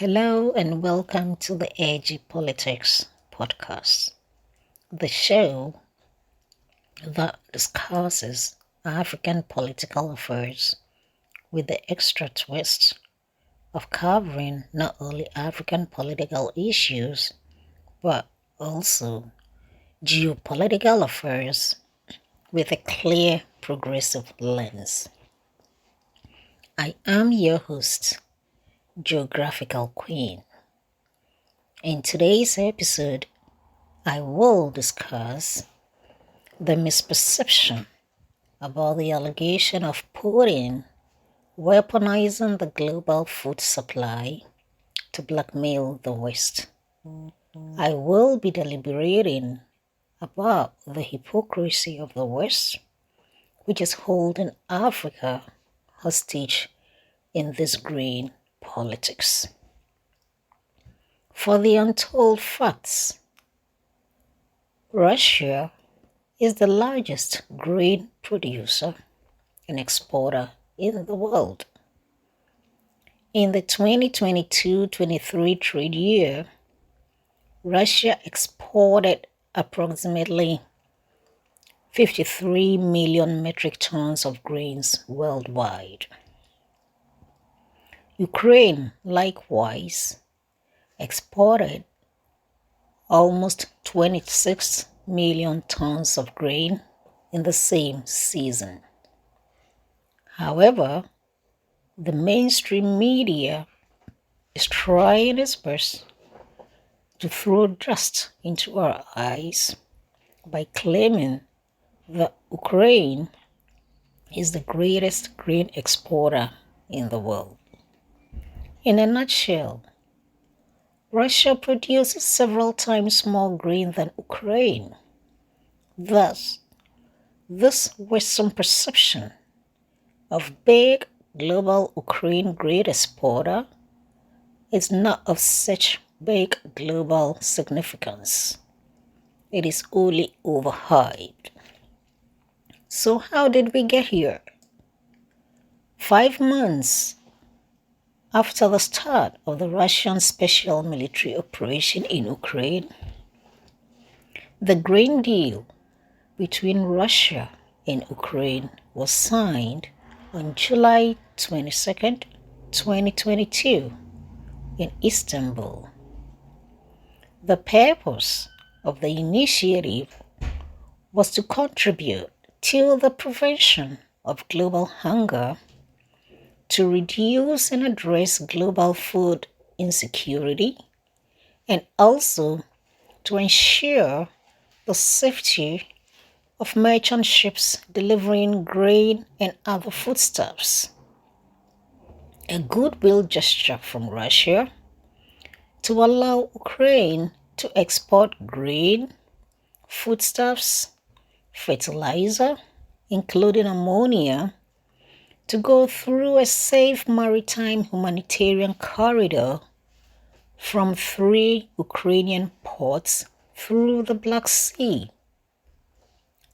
Hello and welcome to the Edgy Politics podcast, the show that discusses African political affairs with the extra twist of covering not only African political issues but also geopolitical affairs with a clear progressive lens. I am your host, Geographical Queen. In today's episode, I will discuss the misperception about the allegation of Putin weaponizing the global food supply to blackmail the West. I will be deliberating about the hypocrisy of the West, which is holding Africa hostage in this green politics. For the untold facts, Russia is the largest grain producer and exporter in the world. In the 2022-23 trade year, Russia exported approximately 53 million metric tons of grains worldwide. Ukraine, likewise, exported almost 26 million tons of grain in the same season. However, the mainstream media is trying its best to throw dust into our eyes by claiming that Ukraine is the greatest grain exporter in the world. In a nutshell, Russia produces several times more grain than Ukraine. Thus, this Western perception of big global Ukraine grain exporter is not of such big global significance. It is only overhyped. So how did we get here? 5 months after the start of the Russian special military operation in Ukraine, the grain deal between Russia and Ukraine was signed on July 22nd, 2022 in Istanbul. The purpose of the initiative was to contribute to the prevention of global hunger, to reduce and address global food insecurity, and also to ensure the safety of merchant ships delivering grain and other foodstuffs. A goodwill gesture from Russia to allow Ukraine to export grain, foodstuffs, fertilizer, including ammonia, to go through a safe maritime humanitarian corridor from 3 Ukrainian ports through the Black Sea.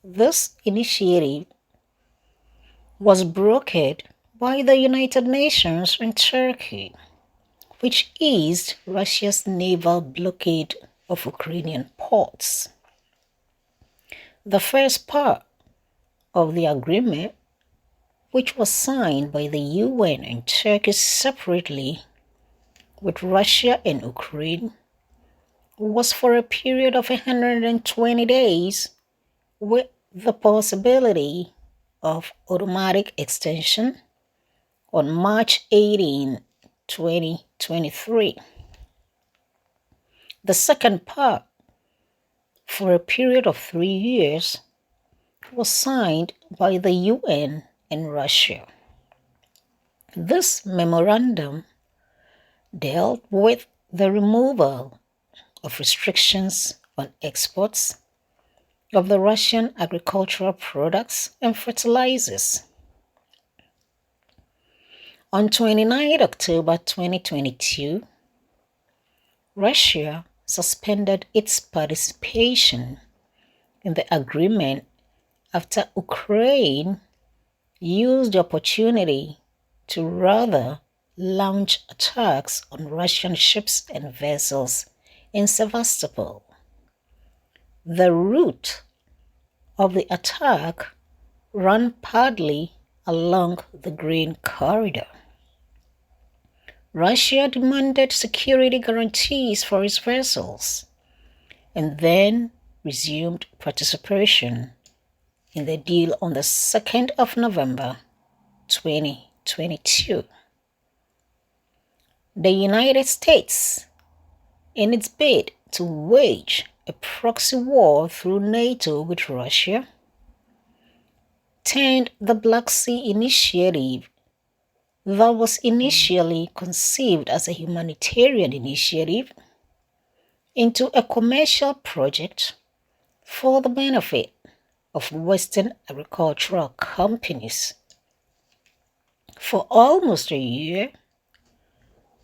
This initiative was brokered by the United Nations and Turkey, which eased Russia's naval blockade of Ukrainian ports. The first part of the agreement, which was signed by the UN and Turkey separately with Russia and Ukraine, was for a period of 120 days with the possibility of automatic extension on March 18, 2023. The second part, for a period of 3 years, was signed by the UN and Russia. This memorandum dealt with the removal of restrictions on exports of the Russian agricultural products and fertilizers. On 29 October 2022, Russia suspended its participation in the agreement after Ukraine used the opportunity to rather launched attacks on Russian ships and vessels in Sevastopol. The route of the attack ran partly along the Green Corridor. Russia demanded security guarantees for its vessels and then resumed participation in the deal on the 2nd of November 2022. The United States, in its bid to wage a proxy war through NATO with Russia, turned the Black Sea Initiative, that was initially conceived as a humanitarian initiative, into a commercial project for the benefit of Western agricultural companies. For almost a year,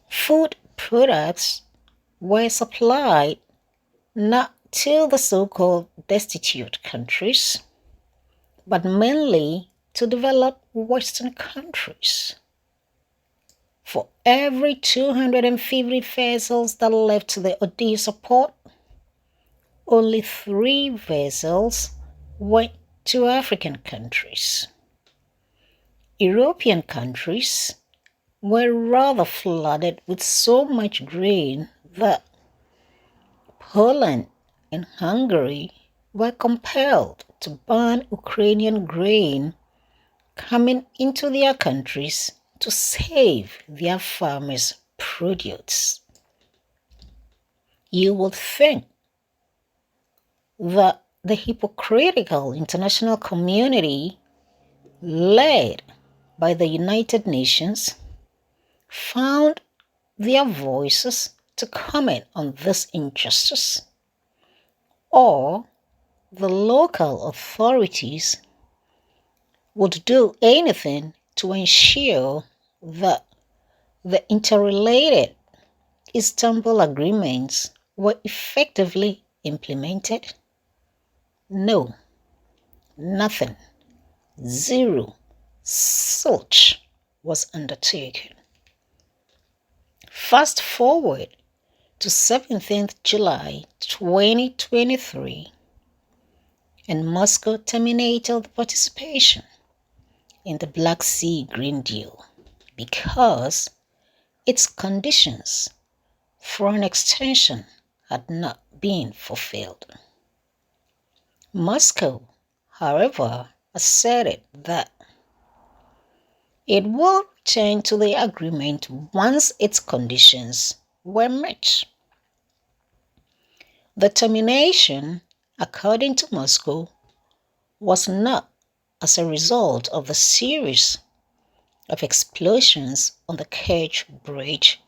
food products were supplied not to the so-called destitute countries, but mainly to developed Western countries. For every 250 vessels that left the Odessa port, only 3 vessels went to African countries. European countries were rather flooded with so much grain that Poland and Hungary were compelled to ban Ukrainian grain coming into their countries to save their farmers' produce. You would think that the hypocritical international community, led by the United Nations, found their voices to comment on this injustice, or the local authorities would do anything to ensure that the interrelated Istanbul agreements were effectively implemented. No, nothing, zero such was undertaken. Fast forward to 17th July 2023, and Moscow terminated the participation in the Black Sea Green Deal because its conditions for an extension had not been fulfilled. Moscow, however, asserted that it would return to the agreement once its conditions were met. The termination, according to Moscow, was not as a result of the series of explosions on the Kerch Bridge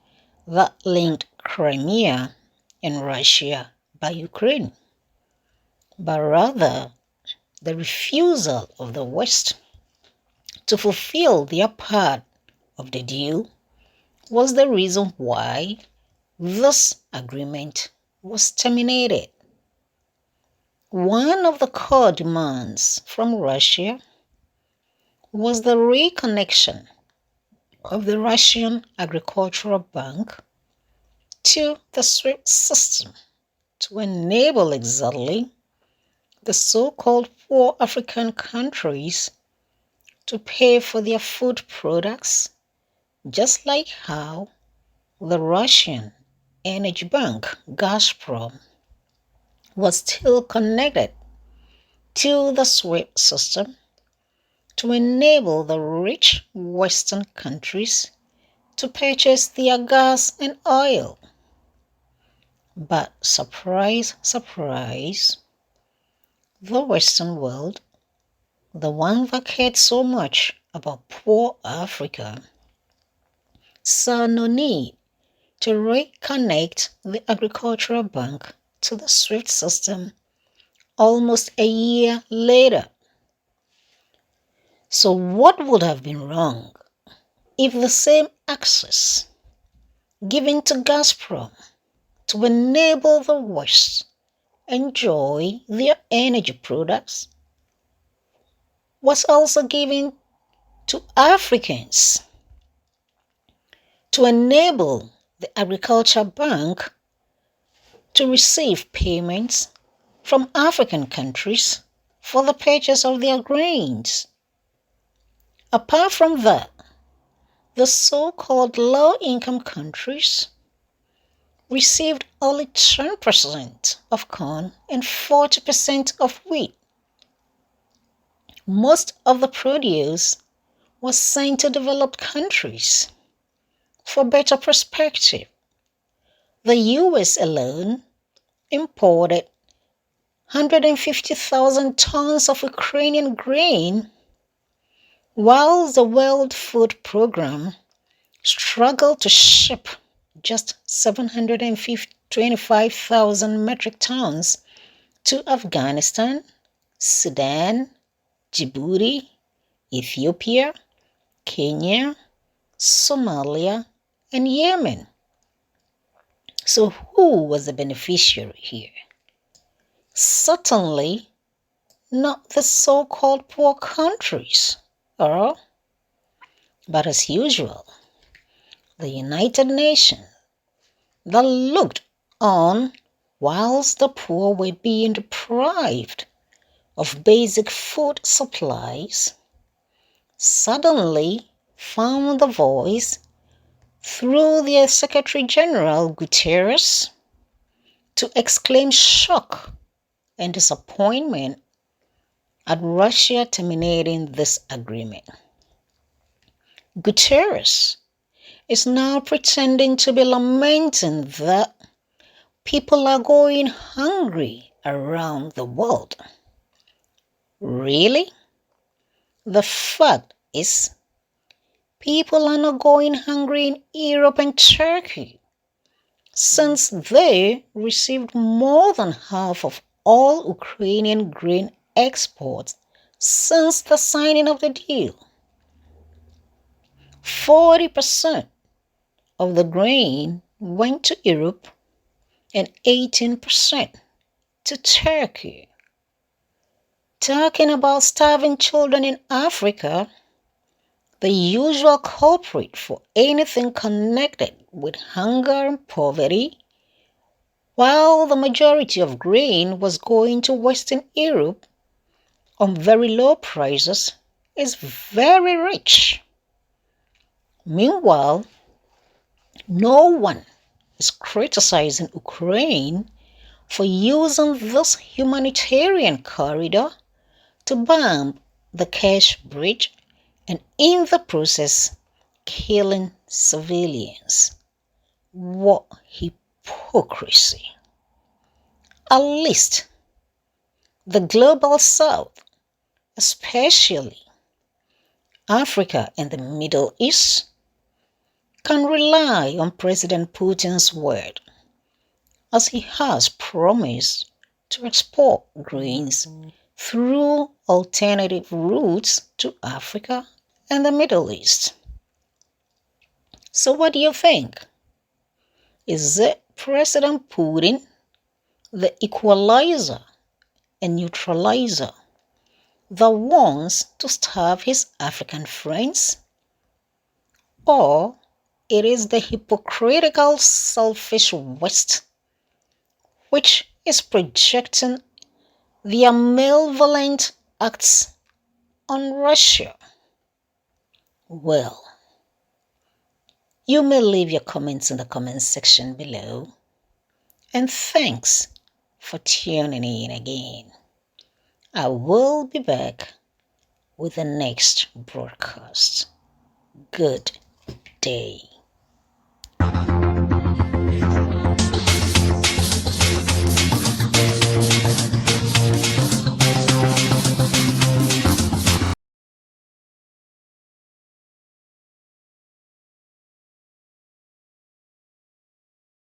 that linked Crimea and Russia by Ukraine, but rather the refusal of the West to fulfill their part of the deal was the reason why this agreement was terminated. One of the core demands from Russia was the reconnection of the Russian Agricultural Bank to the SWIFT system to enable exactly the so-called poor African countries to pay for their food products, just like how the Russian energy bank Gazprom was still connected to the SWIFT system to enable the rich Western countries to purchase their gas and oil. But surprise, surprise, the Western world, the one that cared so much about poor Africa, saw no need to reconnect the Agricultural Bank to the SWIFT system almost a year later. So what would have been wrong if the same access given to Gazprom to enable the West enjoy their energy products was also given to Africans to enable the Agriculture Bank to receive payments from African countries for the purchase of their grains. Apart from that, the so-called low-income countries received only 10% of corn and 40% of wheat. Most of the produce was sent to developed countries for better perspective. The US alone imported 150,000 tons of Ukrainian grain, while the World Food Programme struggled to ship just 725,000 metric tons to Afghanistan, Sudan, Djibouti, Ethiopia, Kenya, Somalia, and Yemen. So who was the beneficiary here? Certainly not the so-called poor countries, but as usual, the United Nations that looked on whilst the poor were being deprived of basic food supplies, suddenly found the voice through their Secretary General Guterres to exclaim shock and disappointment at Russia terminating this agreement. Guterres is now pretending to be lamenting that people are going hungry around the world. Really? The fact is, people are not going hungry in Europe and Turkey, since they received more than half of all Ukrainian grain exports since the signing of the deal. 40% of the grain went to Europe and 18% to Turkey. Talking about starving children in Africa, the usual culprit for anything connected with hunger and poverty, while the majority of grain was going to Western Europe on very low prices, is very rich. Meanwhile, no one is criticizing Ukraine for using this humanitarian corridor to bomb the Kerch Bridge and in the process killing civilians. What hypocrisy! At least the global south, especially Africa and the Middle East, can rely on President Putin's word, as he has promised to export grains through alternative routes to Africa and the Middle East. So what do you think? Is it President Putin, the equalizer and neutralizer, that wants to starve his African friends? Or it is the hypocritical, selfish West which is projecting their malevolent acts on Russia? Well, you may leave your comments in the comment section below. And thanks for tuning in again. I will be back with the next broadcast. Good day.